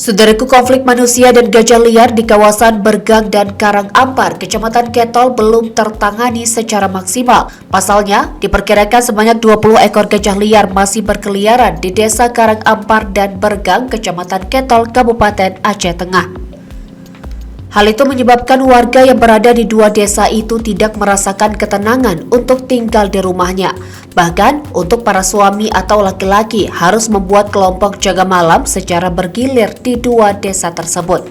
Saudaraku, konflik manusia dan gajah liar di kawasan Bergang dan Karangampar, Kecamatan Ketol belum tertangani secara maksimal. Pasalnya, diperkirakan sebanyak 20 ekor gajah liar masih berkeliaran di Desa Karangampar dan Bergang, Kecamatan Ketol, Kabupaten Aceh Tengah. Hal itu menyebabkan warga yang berada di dua desa itu tidak merasakan ketenangan untuk tinggal di rumahnya. Bahkan, untuk para suami atau laki-laki harus membuat kelompok jaga malam secara bergilir di dua desa tersebut.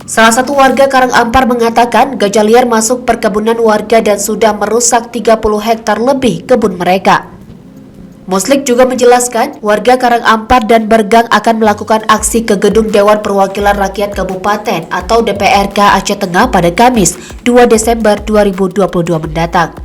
Salah satu warga Karangampar mengatakan gajah liar masuk perkebunan warga dan sudah merusak 30 hektar lebih kebun mereka. Muslik juga menjelaskan warga Karangampar dan Bergang akan melakukan aksi ke Gedung Dewan Perwakilan Rakyat Kabupaten atau DPRK Aceh Tengah pada Kamis 2 Desember 2022 mendatang.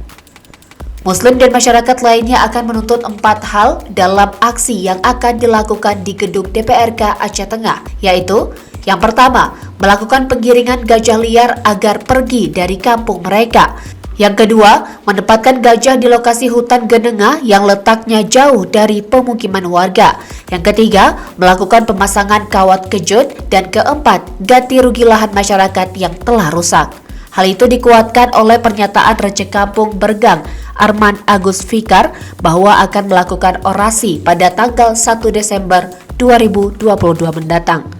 Muslim dan masyarakat lainnya akan menuntut 4 hal dalam aksi yang akan dilakukan di Gedung DPRK Aceh Tengah, yaitu yang pertama, melakukan penggiringan gajah liar agar pergi dari kampung mereka. Yang kedua, menempatkan gajah di lokasi hutan genengah yang letaknya jauh dari pemukiman warga. Yang ketiga, melakukan pemasangan kawat kejut. Dan keempat, ganti rugi lahan masyarakat yang telah rusak. Hal itu dikuatkan oleh pernyataan Recek Kampung Bergang, Arman Agus Fikar, bahwa akan melakukan orasi pada tanggal 1 Desember 2022 mendatang.